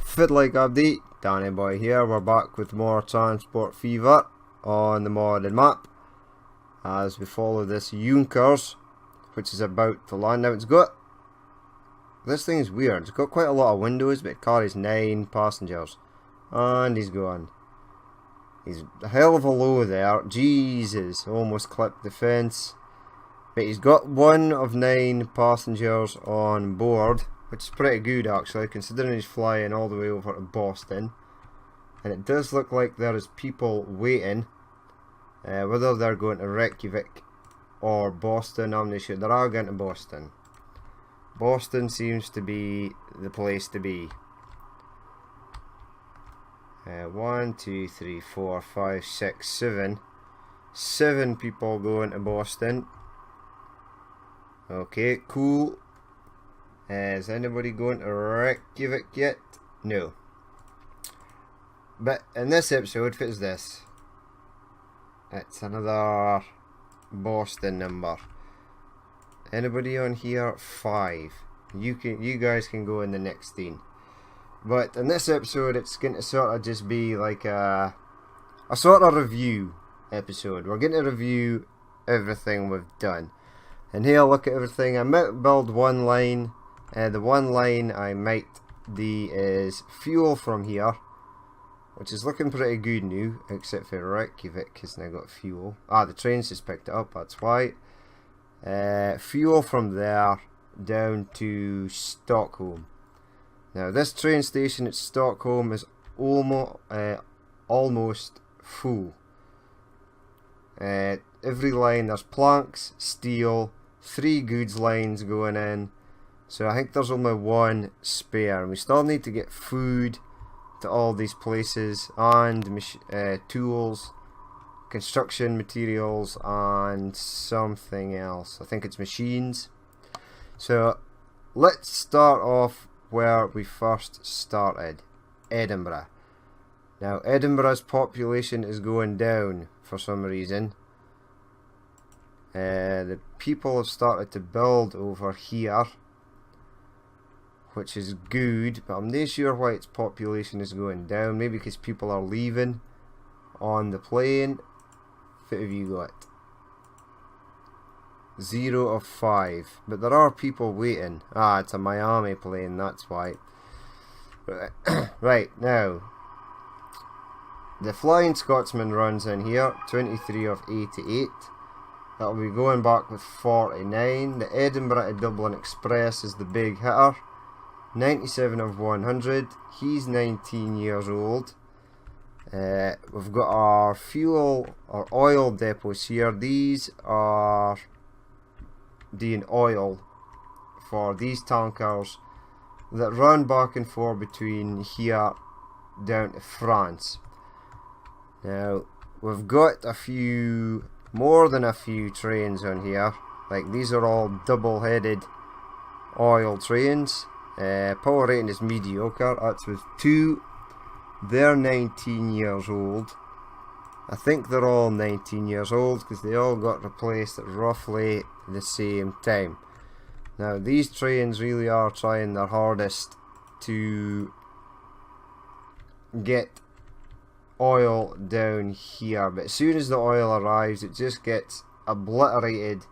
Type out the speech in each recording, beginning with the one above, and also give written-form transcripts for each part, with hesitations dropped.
Fiddly update, Danny Boy here. We're back with more Transport Fever on the modded map as we follow this Junkers, which is about to land. Now this thing is weird. It's got quite a lot of windows, but it carries 9 passengers, and he's gone. He's a hell of a low there. Jesus, almost clipped the fence. But he's got 1 of 9 passengers on board, which is pretty good actually, considering he's flying all the way over to Boston. And it does look like there is people waiting, whether they're going to Reykjavik or Boston. I'm not sure. They're all going to Boston. Boston seems to be the place to be. 1, 2, 3, 4, 5, 6, 7. 7 people going to Boston. Okay, cool. Is anybody going to Reykjavik yet? No. But in this episode, what is this? It's another Boston number. Anybody on here? 5. You guys can go in the next scene. But in this episode, it's going to sort of just be like a sort of review episode. We're going to review everything we've done. And here, look at everything. I might build one line. The one line I might do is fuel from here, which is looking pretty good now, except for Reykjavik has now got fuel. The train's just picked it up, that's why. Fuel from there down to Stockholm. Now this train station at Stockholm is almost full. Every line there's planks, steel, 3 goods lines going in. So I think there's only 1 spare, and we still need to get food to all these places, and tools, construction materials, and something else. I think it's machines. So let's start off where we first started, Edinburgh. Now Edinburgh's population is going down for some reason. The people have started to build over here, which is good, but I'm not sure why its population is going down. Maybe because people are leaving on the plane. What have you got? 0 of 5, but there are people waiting. It's a Miami plane, that's why. Right, now the Flying Scotsman runs in here, 23 of 88. That'll be going back with 49. The Edinburgh to Dublin Express is the big hitter, 97 of 100. He's 19 years old. We've got our fuel or oil depots here. These are doing oil for these tankers that run back and forth between here down to France. Now we've got more than a few trains on here. Like these are all double-headed oil trains. Power rating is mediocre. That's with 2. They're 19 years old. I think they're all 19 years old because they all got replaced at roughly the same time. Now these trains really are trying their hardest to get oil down here, but as soon as the oil arrives it just gets obliterated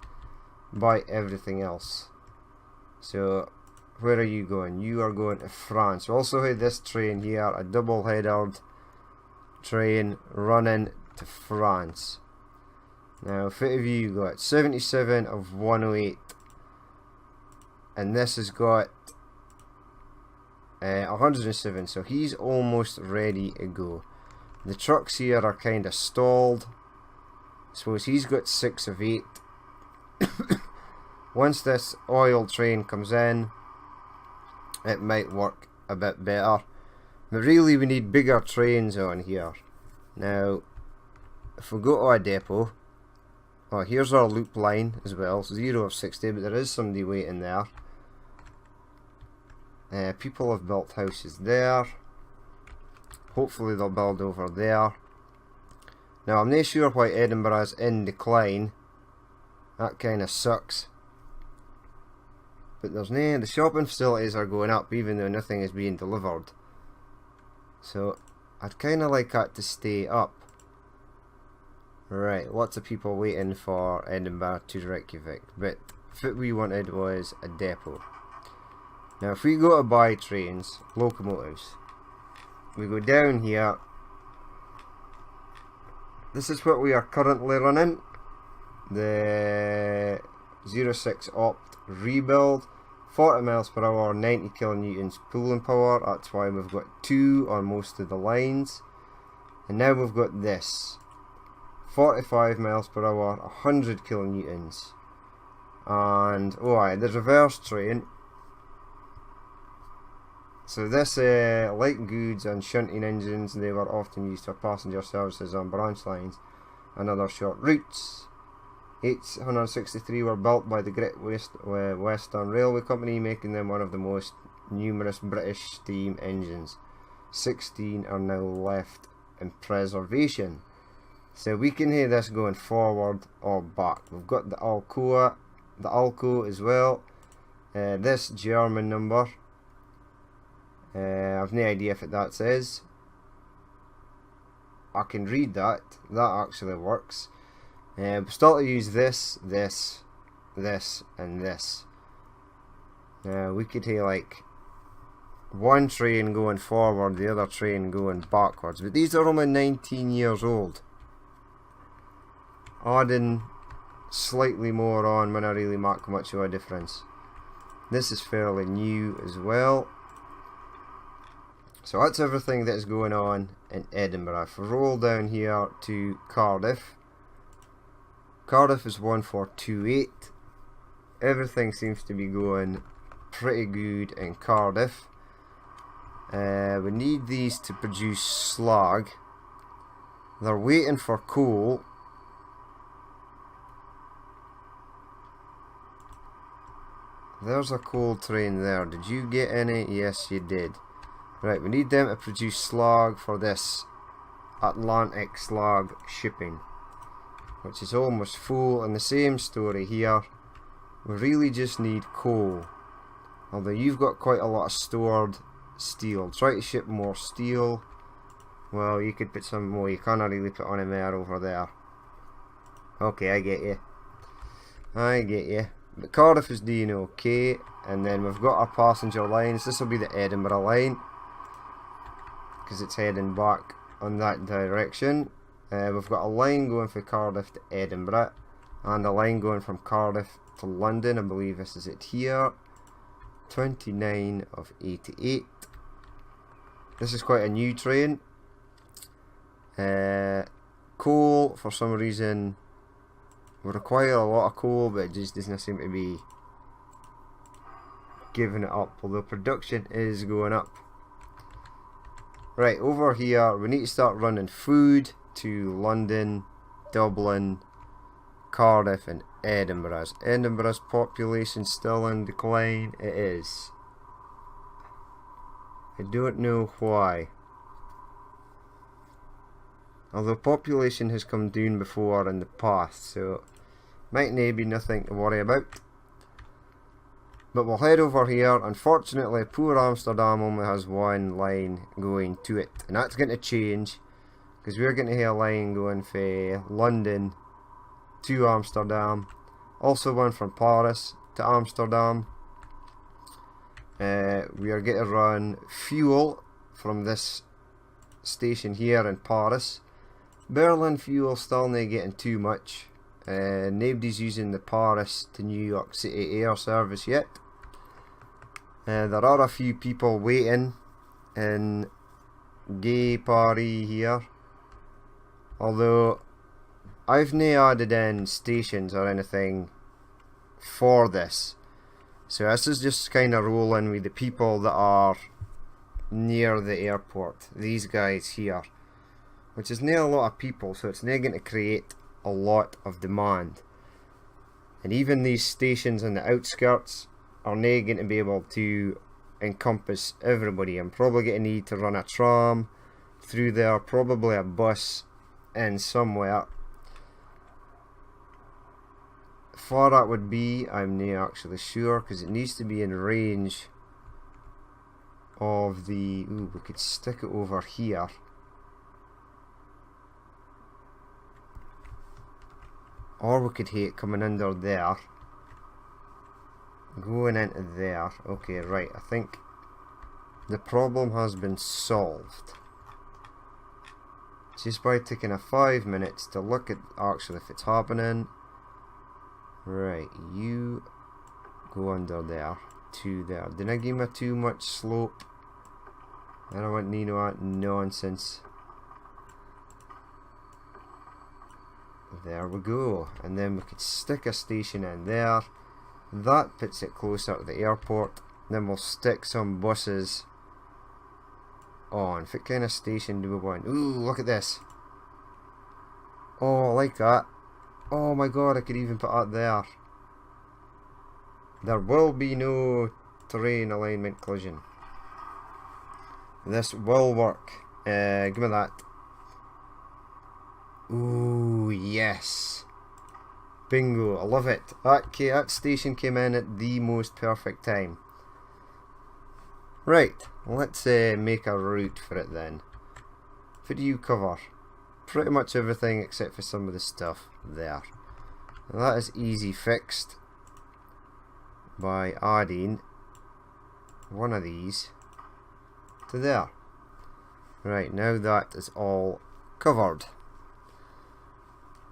by everything else. So where are you going? You are going to France. We also have this train here, a double-headed train running to France. Now what have you got? 77 of 108, and this has got 107, so he's almost ready to go. The trucks here are kind of stalled. I suppose he's got 6 of 8. Once this oil train comes in, it might work a bit better. But really we need bigger trains on here. Now, if we go to a depot, here's our loop line as well, 0 of 60, but there is somebody waiting there. People have built houses there. Hopefully they'll build over there. Now I'm not sure why Edinburgh is in decline. That kind of sucks. But there's no, the shopping facilities are going up even though nothing is being delivered. So I'd kind of like that to stay up. Right, lots of people waiting for Edinburgh to Reykjavik, but what we wanted was a depot. Now if we go to buy trains, locomotives, we go down here. This is what we are currently running. The 06 Opt rebuild, 40 miles per hour, 90 kilonewtons pulling power. That's why we've got 2 on most of the lines. And now we've got this 45 miles per hour, 100 kilonewtons. And the reverse train. So this light goods and shunting engines, they were often used for passenger services on branch lines and other short routes. 863 were built by the Great Western Railway Company, making them one of the most numerous British steam engines. 16 are now left in preservation. So we can hear this going forward or back. We've got the Alcoa, the Alco as well. This German number. I've no idea if that says. I can read that. That actually works. We still to use this, this, and this. We could hear like one train going forward, the other train going backwards. But these are only 19 years old. Adding slightly more on when I really make much of a difference. This is fairly new as well. So that's everything that is going on in Edinburgh. If we roll down here to Cardiff, Cardiff is 1428. Everything seems to be going pretty good in Cardiff. We need these to produce slag. They're waiting for coal. There's a coal train there. Did you get any? Yes, you did. Right, we need them to produce slag for this Atlantic slag shipping, which is almost full. And the same story here. We really just need coal. Although you've got quite a lot of stored steel. Try to ship more steel. Well, you could put some more. You can't really put on a mare over there. Okay, I get you. I get you. But Cardiff is doing okay. And then we've got our passenger lines. This will be the Edinburgh line, because it's heading back on that direction. We've got a line going from Cardiff to Edinburgh, and a line going from Cardiff to London. I believe this is it here. 29 of 88. This is quite a new train. Coal, for some reason, we require a lot of coal, but it just doesn't seem to be giving it up, although production is going up. Right, over here we need to start running food to London, Dublin, Cardiff and Edinburgh. Is Edinburgh's population still in decline? It is. I don't know why. Although population has come down before in the past, so might not be nothing to worry about. But we'll head over here. Unfortunately, poor Amsterdam only has one line going to it, and that's going to change, because we're going to have a line going from London to Amsterdam, also one from Paris to Amsterdam. We are going to run fuel from this station here in Paris. Berlin fuel still not getting too much. Nobody's using the Paris to New York City air service yet. There are a few people waiting in Gay Paris here, although I've not added in stations or anything for this, so this is just kind of rolling with the people that are near the airport, these guys here, which is not a lot of people, so it's not going to create a lot of demand. And even these stations on the outskirts are not going to be able to encompass everybody. I'm probably going to need to run a tram through there, probably a bus in somewhere. Far that would be, I'm not actually sure, because it needs to be in range of the... Ooh, we could stick it over here. Or we could hate coming under there. Going into there. Okay, right. I think the problem has been solved. Just by taking a 5 minutes to look at actually if it's happening. Right, you go under there to there. Didn't I give me too much slope? I don't want any of that nonsense. There we go. And then we could stick a station in there. That puts it closer to the airport. Then we'll stick some buses on. What kind of station do we want? Ooh, look at this. Oh, I like that. Oh my god, I could even put that there. There will be no terrain alignment collision. This will work. Give me that. Ooh, yes. Bingo, I love it. That station came in at the most perfect time. Right, let's make a route for it then. What do you cover? Pretty much everything except for some of the stuff there. Now that is easy fixed by adding one of these to there. Right, now that is all covered.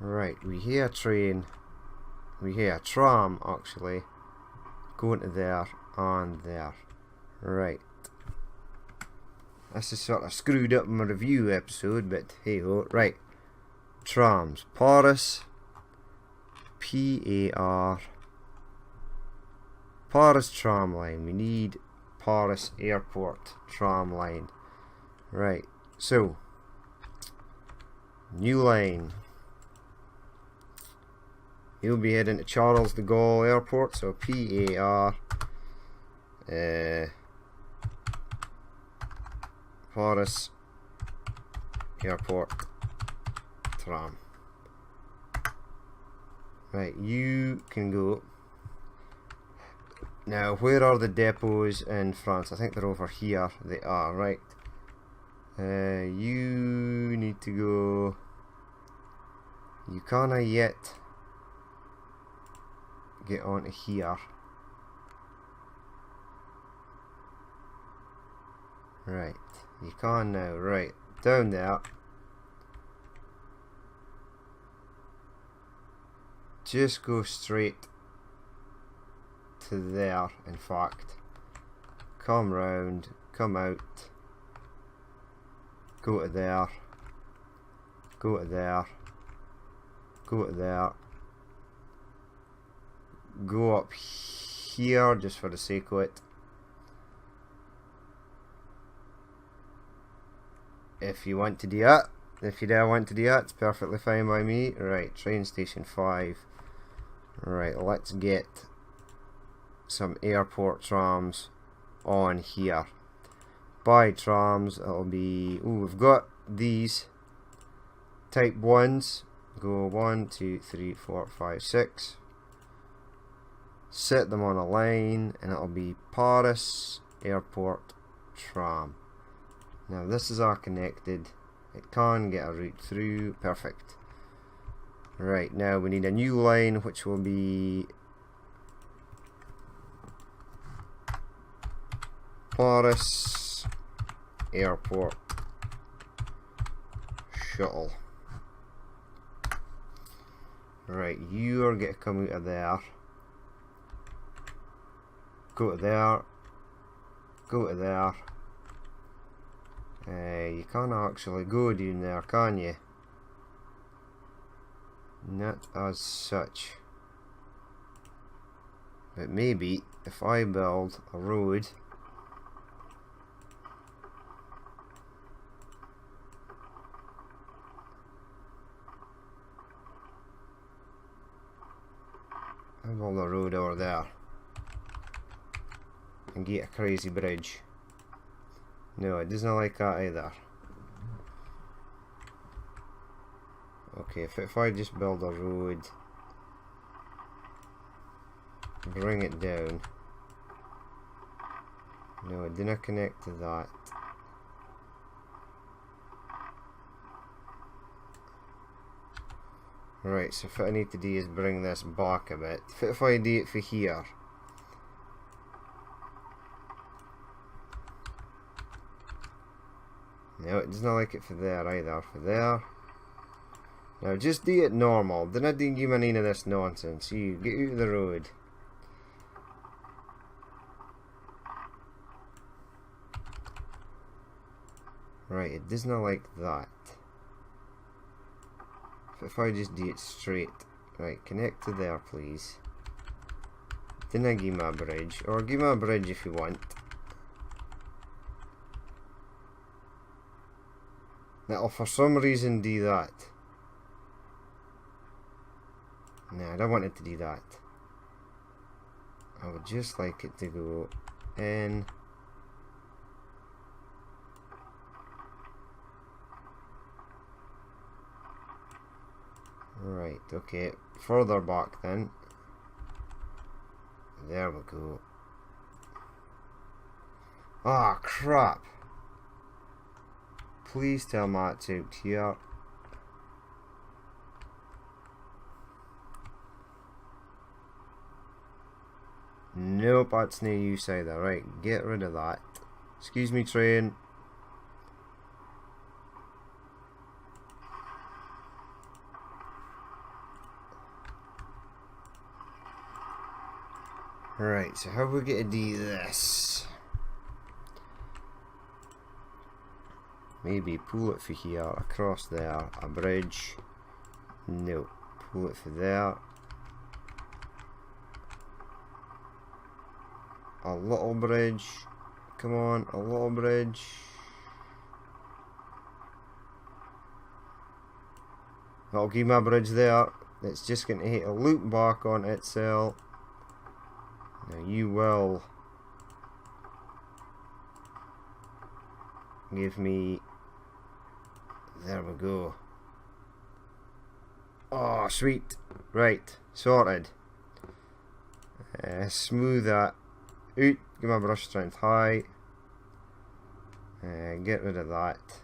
Right, we hear a train, we hear a tram actually, going to there and there. Right. This is sort of screwed up my review episode, but hey ho. Right. Trams. Paris. P-A-R. Paris tram line. We need Paris Airport tram line. Right. So. New line. You'll be heading to Charles de Gaulle Airport. So P-A-R. Paris Airport tram. Right, you can go. Now, where are the depots in France? I think they're over here. They are, right. You need to go. You can't yet get onto here. Right. You can now, right, down there. Just go straight to there, in fact. Come round, come out, go to there, go to there, go to there, go up here just for the sake of it. If you want to do that, if you don't want to do that, it's perfectly fine by me. Right, train station 5. Right, let's get some airport trams on here. By trams, it'll be. Ooh, we've got these type 1s. Go 1, 2, 3, 4, 5, 6. Set them on a line, and it'll be Paris Airport tram. Now this is all connected. It can get a route through. Perfect. Right, now we need a new line which will be Paris Airport shuttle. Right, you are going to come out of there. Go to there. Go to there. You can't actually go down there, can you? Not as such. But maybe if I build a road over there and get a crazy bridge. No, it doesn't like that either. Okay, if I just build a road, bring it down, No, it didn't connect to that. Right, so what I need to do is bring this back a bit. If I do it for here. No, it doesn't like it for there either. For there. Now just do it normal. Do not give me any of this nonsense. You, get out of the road. Right, it does not like that. If I just do it straight. Right, connect to there please. Then I give me a bridge. Or give me a bridge if you want. That'll for some reason do that. No, I don't want it to do that. I would just like it to go in. Right, okay, further back then. There we go. Ah, crap. Please tell me it's out here. Nope, that's no use either. Right, get rid of that. Excuse me, train. Right, so how are we going to do this? Maybe pull it for here, across there, a bridge. No, pull it for there. A little bridge. Come on, a little bridge. That'll give me a bridge there. It's just going to hit a loop back on itself. Now you will give me, there we go. Oh sweet, right, sorted. Smooth that out, give my brush strength high, get rid of that.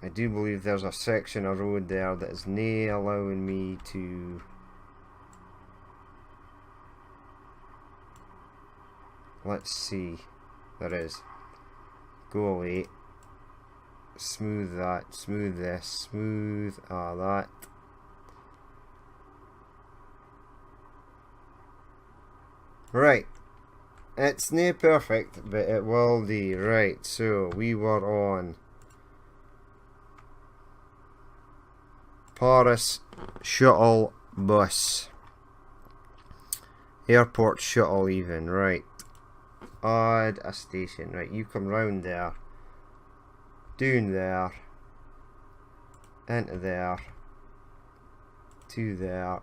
I do believe there's a section of road there that is not allowing me to. Let's see. There is. Go away. Smooth that. Smooth this. Smooth that. Right. It's not perfect, but it will do. Right, so we were on Paris shuttle bus. Airport shuttle even, right. Add a station, right, you come round there, down there, into there, to there,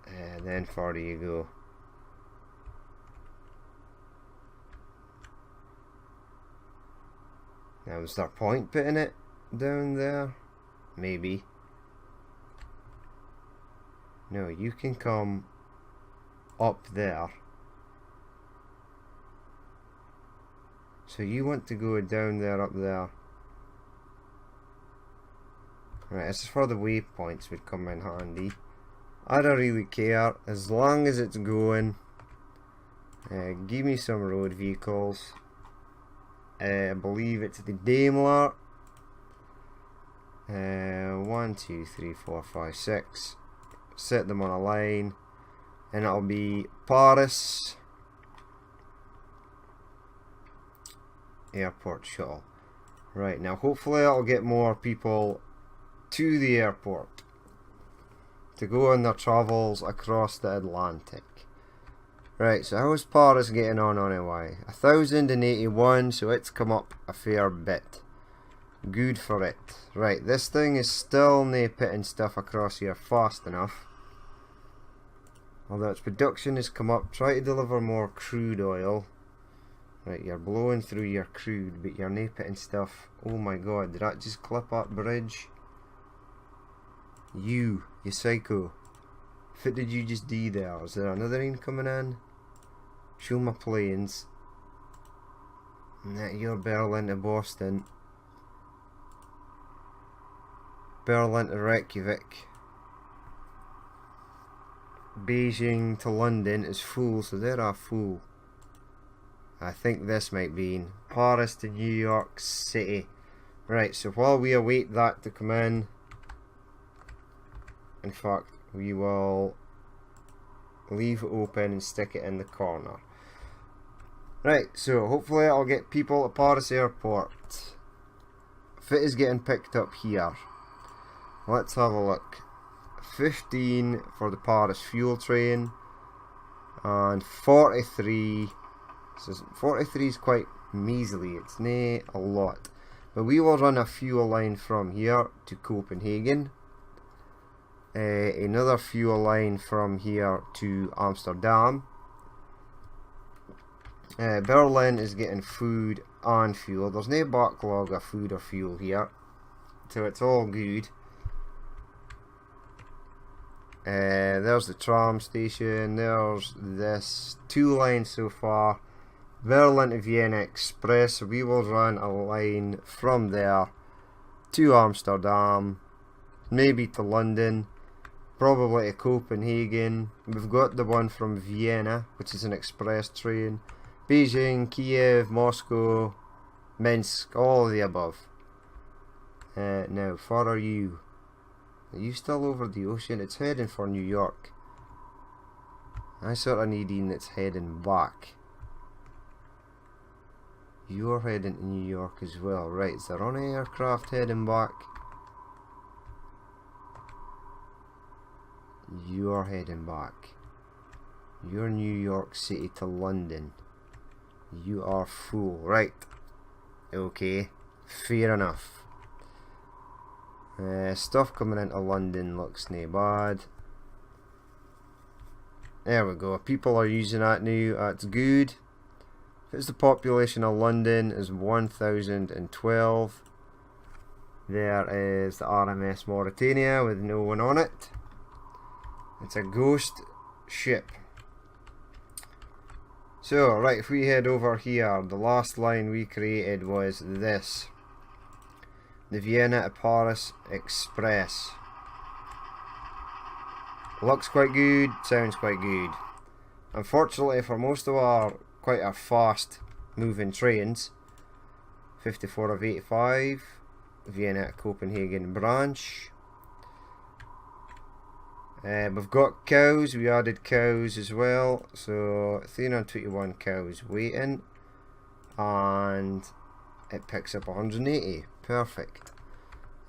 and then further you go. Now is there a point putting it down there? Maybe. No, you can come up there. So you want to go down there, up there. Right, this is for the waypoints would come in handy. I don't really care, as long as it's going. Give me some road vehicles. I believe it's the Daimler. 1, 2, 3, 4, 5, 6. Set them on a line. And it'll be Paris Airport shuttle. Right, now hopefully I'll get more people to the airport to go on their travels across the Atlantic. Right, so how's Paris getting on anyway? 1081, so it's come up a fair bit. Good for it. Right, this thing is still not putting stuff across here fast enough. Although its production has come up. Try to deliver more crude oil. Right, you're blowing through your crude, but you're not putting stuff. Oh my god, did that just clip that bridge? You psycho. What did you just do there? Is there another one coming in? Show my planes. You're Berlin to Boston. Berlin to Reykjavik. Beijing to London is full, so they're a full. I think this might be in Paris to New York City. Right, so while we await that to come in fact, we will leave it open and stick it in the corner. Right, so hopefully I'll get people at Paris Airport. Fit is getting picked up here. Let's have a look. 15 for the Paris fuel train and 43. So 43 is quite measly, it's not a lot. But we will run a fuel line from here to Copenhagen. Another fuel line from here to Amsterdam. Berlin is getting food and fuel. There's no backlog of food or fuel here, so it's all good. There's the tram station. There's this 2 lines so far. Berlin to Vienna Express. So we will run a line from there to Amsterdam, maybe to London, probably to Copenhagen. We've got the one from Vienna, which is an express train. Beijing, Kiev, Moscow, Minsk, all of the above. Now, far are you? Are you still over the ocean? It's heading for New York. I sort of need one that's heading back. You're heading to New York as well. Right, is there on an aircraft heading back? You're heading back. You're New York City to London. You are full. Right. Okay. Fair enough. Stuff coming into London looks nae bad. There we go. People are using that now. That's good. It's the population of London is 1012. There is the RMS Mauritania with no one on it. It's a ghost ship. So, right, if we head over here, the last line we created was this. The Vienna to Paris Express. Looks quite good, sounds quite good. Unfortunately for most of our quite a fast moving trains, 54 of 85, Vienna to Copenhagen branch. We've got cows, we added cows as well, so 321 cows waiting, and it picks up 180. Perfect.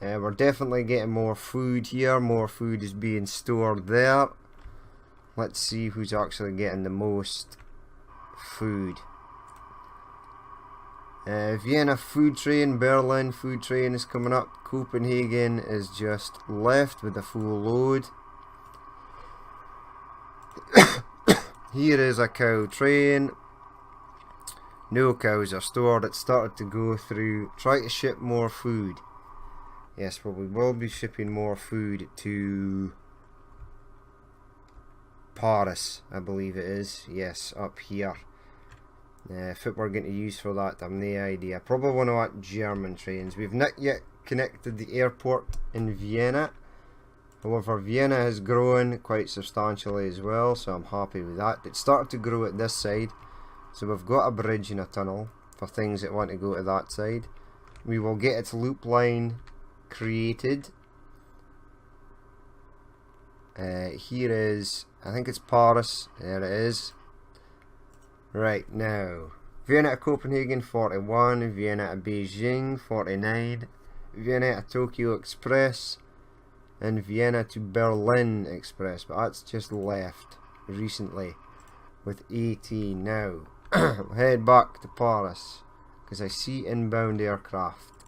We're definitely getting more food here. More food is being stored there. Let's see who's actually getting the most food. Vienna food train, Berlin food train is coming up. Copenhagen is just left with a full load. Here is a cow train. No cows are stored. It started to go through. Try to ship more food. Yes, well, we will be shipping more food to Paris, I believe it is. Yes, up here. If it we're going to use for that, I've no idea. Probably one of our German trains. We've not yet connected the airport in Vienna. However, Vienna has grown quite substantially as well, so I'm happy with that. It started to grow at this side, so we've got a bridge and a tunnel for things that want to go to that side. We will get its loop line created. Here is, I think it's Paris. There it is. Right, now Vienna to Copenhagen 41, Vienna to Beijing 49, Vienna to Tokyo Express, and Vienna to Berlin Express, but that's just left recently with 18 now. Head back to Paris because I see inbound aircraft.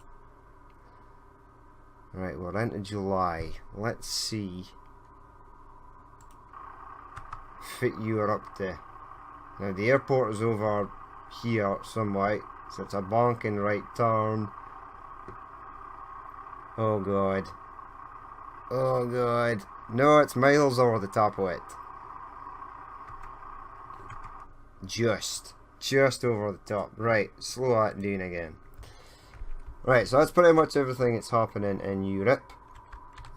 Right, we're into July. Let's see. Fit you are up to. Now the airport is over here somewhat, so it's a banking right turn. Oh god. Oh god. No, it's miles over the top of it. Just over the top. Right, slow that down again. Right, so that's pretty much everything that's happening in Europe.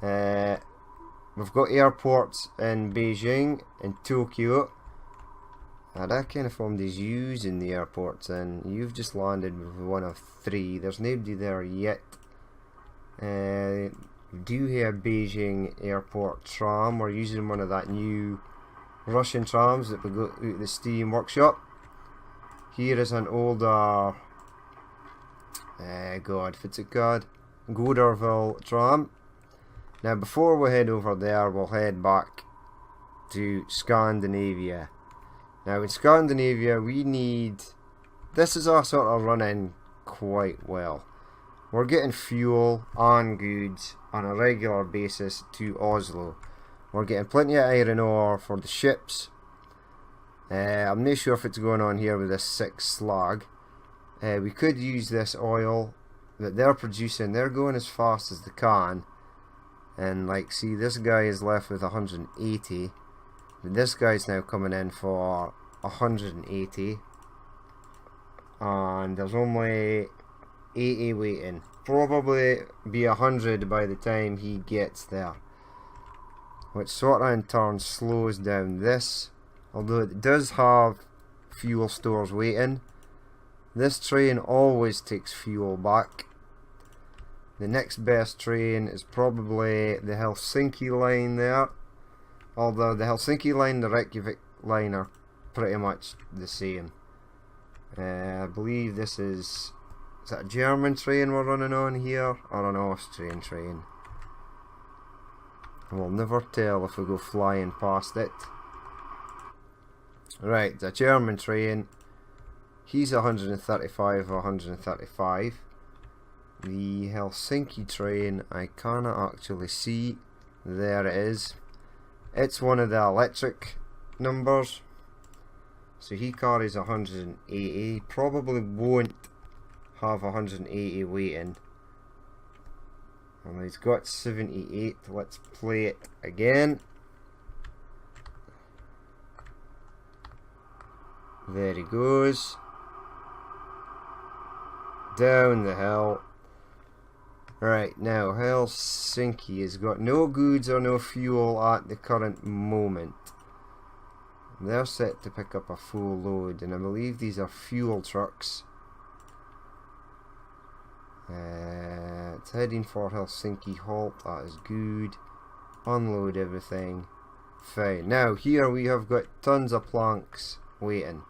We've got airports in Beijing and Tokyo. I kind of formed these U's in the airports, and you've just landed with one of 3. There's nobody there yet. We do have Beijing airport tram. We're using one of that new Russian trams that we got out of the Steam workshop. Here is an older Goderville tram. Now before we head over there, we'll head back to Scandinavia. Now in Scandinavia we need, this is our sort of running quite well. We're getting fuel and goods on a regular basis to Oslo. We're getting plenty of iron ore for the ships. I'm not sure if it's going on here with this 6 slag. We could use this oil that they're producing. They're going as fast as they can. And like, see, this guy is left with 180. This guy's now coming in for 180. And there's only 80 waiting. Probably be 100 by the time he gets there. Which sort of in turn slows down this. Although it does have fuel stores waiting. This train always takes fuel back. The next best train is probably the Helsinki line there. Although the Helsinki line and the Reykjavik line are pretty much the same. I believe this is that a German train we're running on here, or an Austrian train? We'll never tell if we go flying past it. Right, the German train. He's 135 or 135. The Helsinki train, I cannot actually see. There it is. It's one of the electric numbers. So he carries 180. Probably won't have 180 waiting. And he's got 78. Let's play it again. There he goes. Down the hill. Right, now Helsinki has got no goods or no fuel at the current moment. They're set to pick up a full load, and I believe these are fuel trucks. It's heading for Helsinki. Halt, that is good. Unload everything. Fine. Now here we have got tons of planks waiting.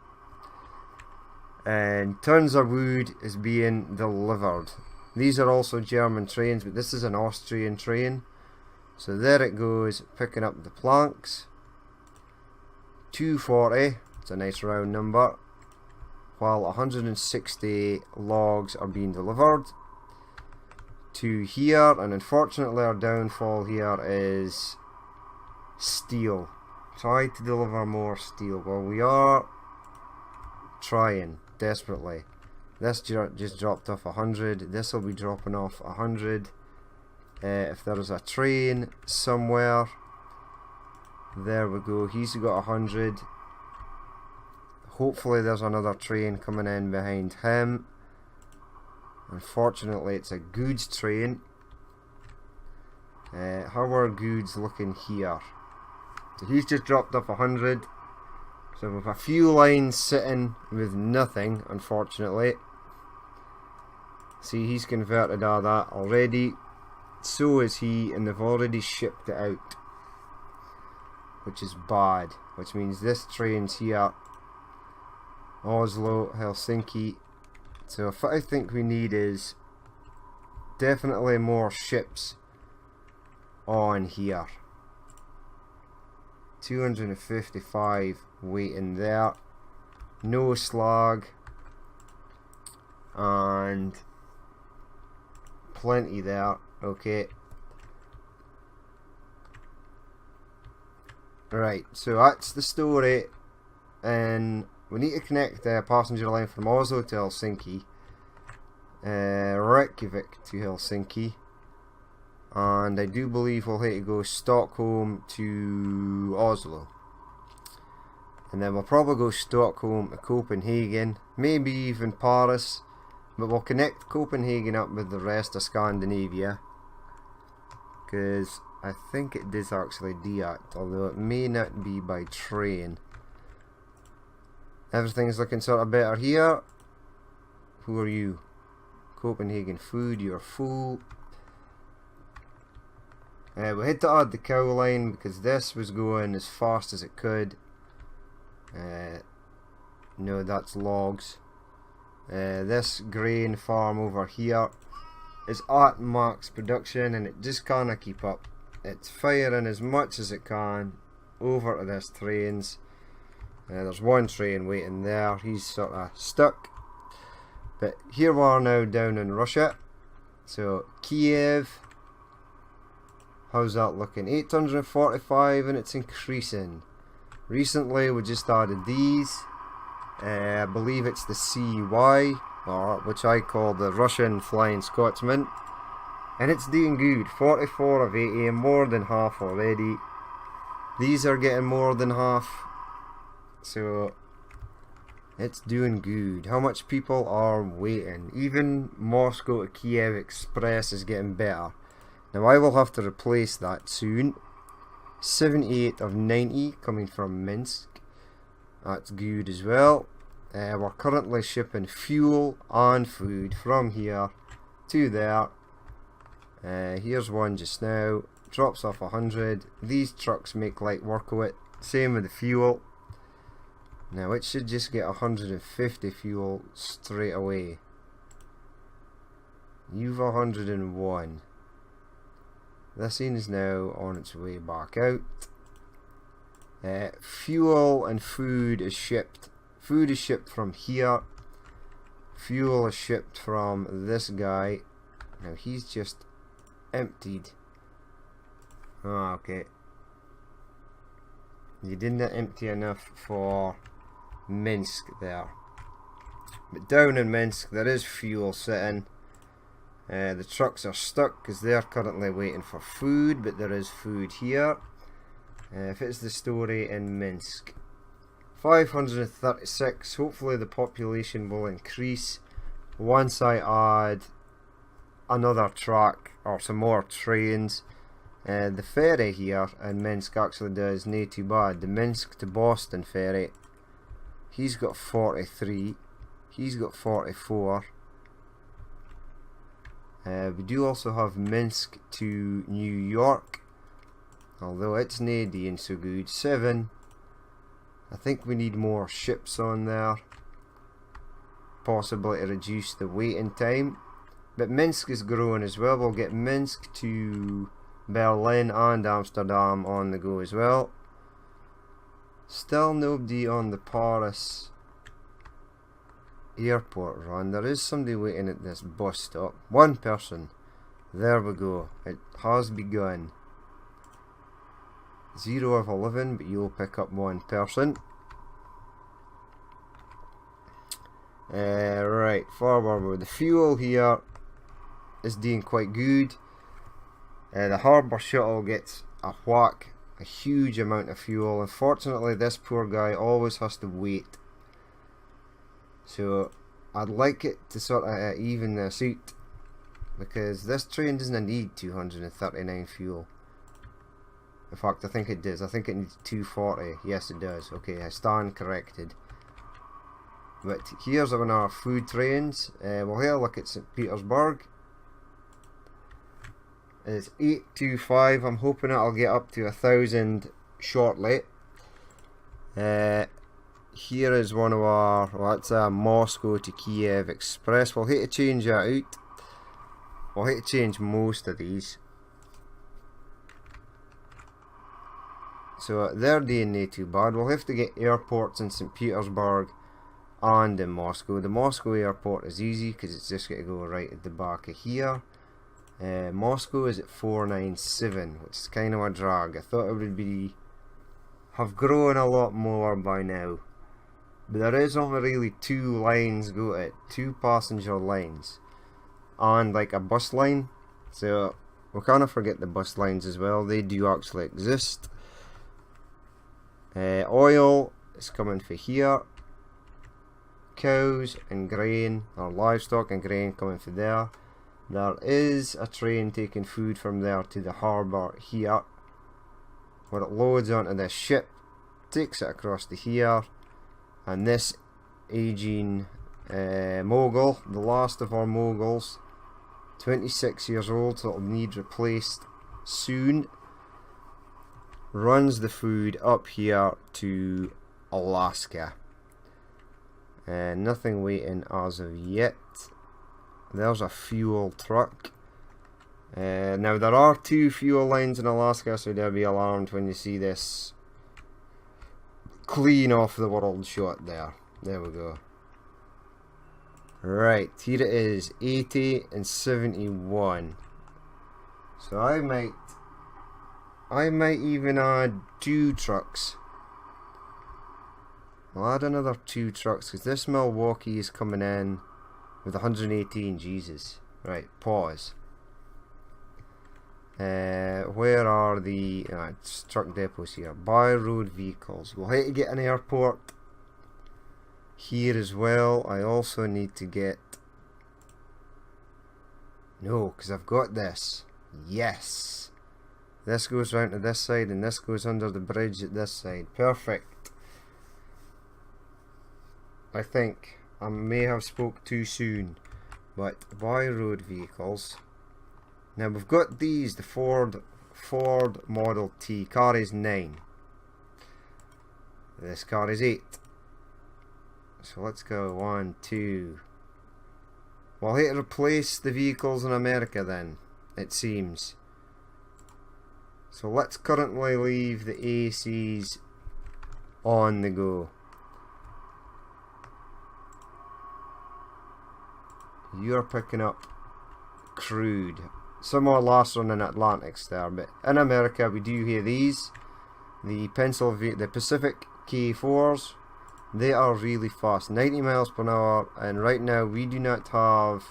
And tons of wood is being delivered. These are also German trains, but this is an Austrian train. So there it goes, picking up the planks. 240, it's a nice round number. While 160 logs are being delivered to here, and unfortunately our downfall here is steel. Try to deliver more steel. Well, we are trying desperately. This just dropped off 100. This will be dropping off 100. If there is a train somewhere, there we go. He's got 100. Hopefully there's another train coming in behind him. Unfortunately it's a goods train. How are goods looking here? So he's just dropped off 100. So with a few lines sitting with nothing, unfortunately. See, he's converted all that already. So is he, and they've already shipped it out. Which is bad. Which means this train's here. Oslo, Helsinki. So if I think we need is definitely more ships on here. 255 waiting there. No slag. And plenty there. Okay. Right, so that's the story. And we need to connect the passenger line from Oslo to Helsinki. Reykjavik to Helsinki. And I do believe we'll have to go Stockholm to Oslo. And then we'll probably go Stockholm to Copenhagen, maybe even Paris, but we'll connect Copenhagen up with the rest of Scandinavia, because I think it does actually deact, although it may not be by train. Everything's looking sort of better here. Who are you? Copenhagen food, you're full. We had to add the cow line because this was going as fast as it could. No, that's logs. This grain farm over here is at max production and it just can't keep up. It's firing as much as it can over to this trains. There's one train waiting there, he's sort of stuck. But here we are now down in Russia. So Kiev, how's that looking? 845 and it's increasing. Recently we just added these. I believe it's the CY, or which I call the Russian Flying Scotsman. And it's doing good. 44 of 80, more than half already. These are getting more than half. So it's doing good. How much people are waiting? Even Moscow to Kiev Express is getting better. Now I will have to replace that soon. 78 of 90 coming from Minsk. That's good as well. We're currently shipping fuel and food from here to there. Here's one just now. Drops off 100. These trucks make light work of it. Same with the fuel. Now it should just get 150 fuel straight away. You've 101. This scene is now on its way back out. Fuel and food is shipped. Food is shipped from here. Fuel is shipped from this guy. Now he's just emptied. Oh, okay. You didn't empty enough for Minsk there. But down in Minsk there is fuel sitting. The trucks are stuck because they're currently waiting for food, but there is food here. If it's the story in Minsk. 536. Hopefully the population will increase once I add another track or some more trains. The ferry here in Minsk actually does not too bad. The Minsk to Boston ferry. He's got 43. He's got 44. We do also have Minsk to New York, although it's not doing so good. 7. I think we need more ships on there, possibly to reduce the waiting time. But Minsk is growing as well. We'll get Minsk to Berlin and Amsterdam on the go as well. Still nobody on the Paris airport run. There is somebody waiting at this bus stop. One person. There we go. It has begun. 0 of 11, but you'll pick up one person. Right, forward. The fuel here is doing quite good. The harbour shuttle gets a whack, a huge amount of fuel. Unfortunately, this poor guy always has to wait. So I'd like it to sort of even this out, because this train doesn't need 239 fuel. In fact, I think it does. I think it needs 240. Yes, it does. Okay, I stand corrected. But here's one of our food trains. We'll have a look at St. Petersburg. It's 825. I'm hoping it'll get up to 1,000 shortly. Here is one of our, well, that's a Moscow to Kiev Express. We'll have to change that out. We'll have to change most of these. So they're doing not too bad. We'll have to get airports in St. Petersburg and in Moscow. The Moscow airport is easy because it's just going to go right at the back of here. Moscow is at 497, which is kind of a drag. I thought it would have grown a lot more by now. But there is only really 2 lines go to it, 2 passenger lines, and like a bus line. So we can't forget the bus lines as well. They do actually exist. Oil is coming for here. Cows and grain, or livestock and grain coming for there. There is a train taking food from there to the harbour here, where it loads onto this ship, takes it across to here, and this aging mogul, the last of our moguls, 26 years old, so it'll need replaced soon, runs the food up here to Alaska. Nothing waiting as of yet. There's a fuel truck. Now there are 2 fuel lines in Alaska, so don't be alarmed when you see this clean off the world shot there. There we go. Right, here it is, 80 and 71. So I might even add 2 trucks. I'll add another 2 trucks because this Milwaukee is coming in with 118. Jesus. Right, pause. Where are the truck depots here? By road vehicles. We'll have to get an airport here as well. I also need to get... No, because I've got this. Yes. This goes round to this side and this goes under the bridge at this side. Perfect. I think I may have spoke too soon, but by road vehicles. Now we've got these, the Ford Model T. Car is 9. This car is 8. So let's go 1, 2. We'll have to replace the vehicles in America then, it seems. So let's currently leave the ACs on the go. You're picking up crude. Some more last run in Atlantics there, but in America we do hear these. The Pacific K4s, they are really fast, 90 miles per hour, and right now we do not have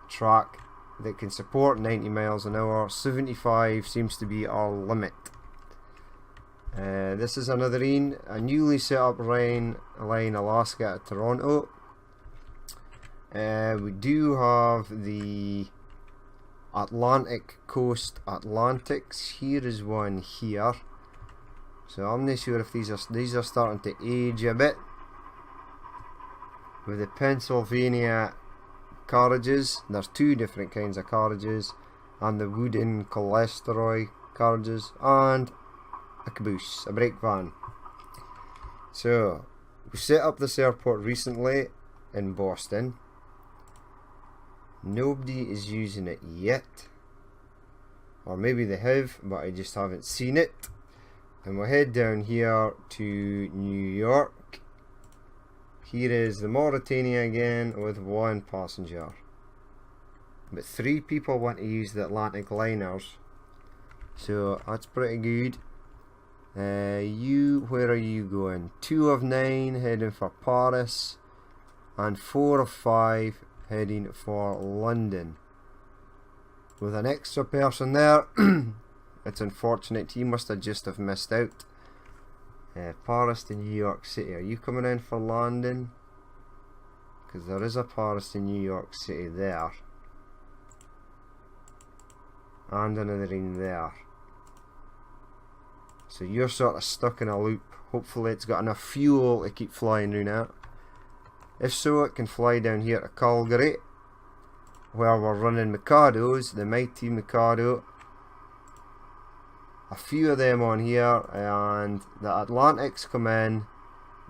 track that can support 90 miles an hour. 75 seems to be our limit. This is another a newly set up line Alaska to Toronto. We do have the Atlantic Coast Atlantics. Here is one here. So I'm not sure if these are starting to age a bit. With the Pennsylvania carriages, there's 2 different kinds of carriages, and the wooden cholesterol carriages, and a caboose, a brake van. So we set up this airport recently in Boston. Nobody is using it yet, or maybe they have, but I just haven't seen it. And we'll head down here to New York. Here is the Mauritania again with 1 passenger, but 3 people want to use the Atlantic liners, so that's pretty good. Where are you going? 2 of 9 heading for Paris, and 4 of 5 heading for London, with an extra person there. It's unfortunate, he must have just missed out. Paris to New York City. Are you coming in for London? Because there is a Paris to New York City there, and another in there. So you're sort of stuck in a loop. Hopefully it's got enough fuel to keep flying around out. If so, it can fly down here to Calgary, where we're running Mikados, the mighty Mikado. A few of them on here, and the Atlantics come in,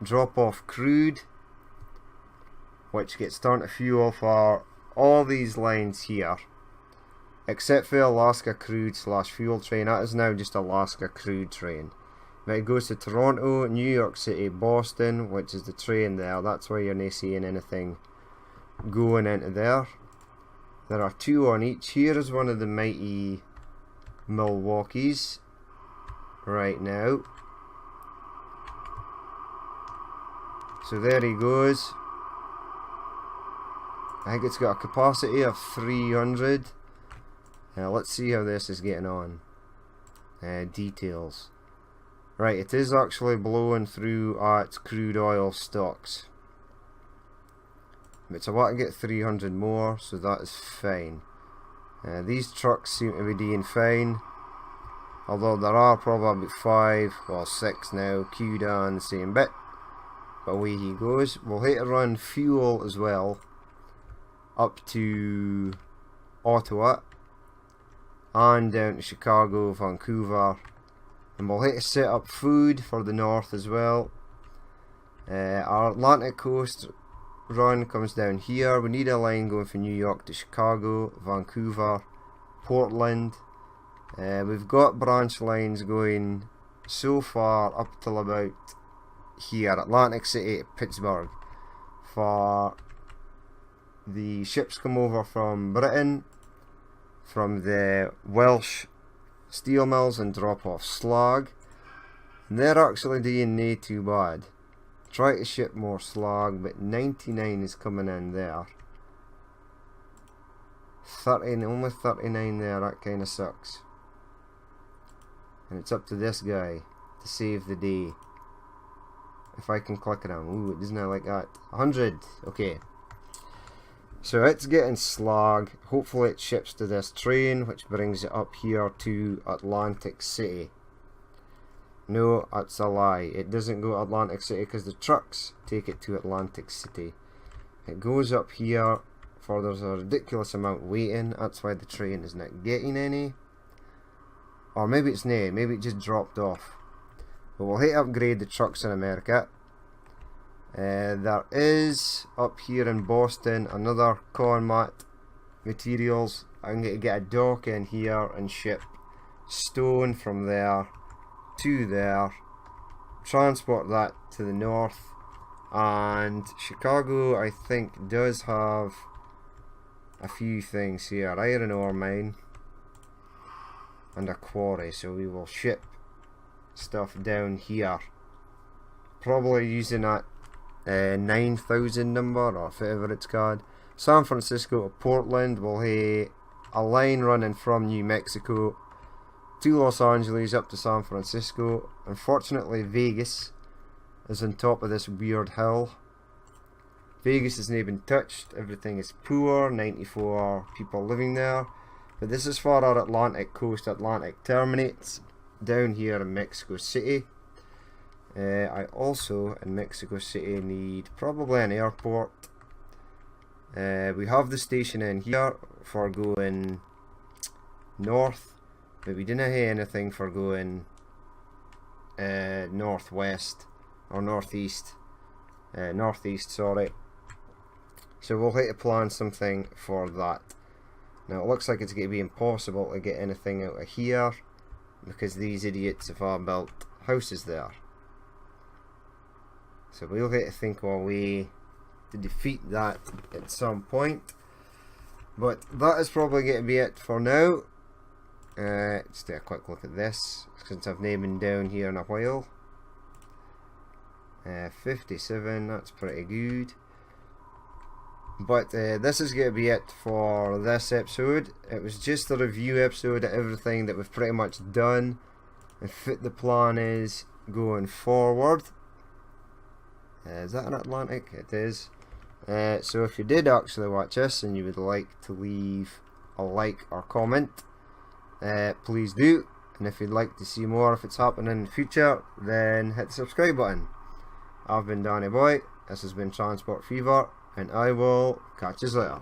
drop off crude, which gets turned to fuel for all these lines here, except for Alaska crude / fuel train. That is now just Alaska crude train. But it goes to Toronto, New York City, Boston, which is the train there. That's why you're not seeing anything going into there. There are 2 on each. Here is one of the mighty Milwaukees right now. So there he goes. I think it's got a capacity of 300. Now let's see how this is getting on. Details. Right, it is actually blowing through at crude oil stocks. But I want to get 300 more, so that is fine. These trucks seem to be doing fine. Although there are probably about 5, well 6 now, queued on the same bit. But away he goes. We'll hit to run fuel as well. Up to Ottawa. And down to Chicago, Vancouver. And we'll hit to set up food for the north as well. Our Atlantic coast run comes down here. We need a line going from New York to Chicago, Vancouver, Portland. We've got branch lines going so far up till about here, Atlantic City, Pittsburgh. For the ships come over from Britain, from the Welsh steel mills, and drop off slag. And they're actually doing no too bad. Try to ship more slag, but 99 is coming in there. 30, only 39 there, that kind of sucks. And it's up to this guy to save the day. If I can click it on. Ooh, it doesn't like that. 100, okay. So it's getting slag. Hopefully it ships to this train, which brings it up here to Atlantic City. No, that's a lie. It doesn't go to Atlantic City because the trucks take it to Atlantic City. It goes up here for there's a ridiculous amount waiting. That's why the train is not getting any. Or maybe it's nay, maybe it just dropped off. But we'll hit upgrade the trucks in America. There is up here in Boston another Conmat Materials. I'm going to get a dock in here and ship stone from there to there, transport that to the north. And Chicago, I think, does have a few things here. Iron ore mine and a quarry, so we will ship stuff down here, probably using that 9,000 number or whatever it's called. San Francisco to Portland, we'll have a line running from New Mexico to Los Angeles up to San Francisco. Unfortunately, Vegas is on top of this weird hill. Vegas isn't even touched, everything is poor, 94 people living there. But this is where our Atlantic coast, Atlantic terminates, down here in Mexico City. I also, in Mexico City, need probably an airport. We have the station in here for going north, but we didn't have anything for going northwest, or northeast. Northeast, sorry. So we'll have to plan something for that. Now it looks like it's going to be impossible to get anything out of here because these idiots have all built houses there. So we'll have to think of a way to defeat that at some point. But that is probably going to be it for now. Let's take a quick look at this since I've not been down here in a while. 57, that's pretty good. But this is going to be it for this episode. It was just a review episode of everything that we've pretty much done and fit the plan is going forward. Is that an Atlantic? It is. So if you did actually watch this and you would like to leave a like or comment, please do. And if you'd like to see more if it's happening in the future, then hit the subscribe button. I've been Danny Boy, this has been Transport Fever, and I will catch you later.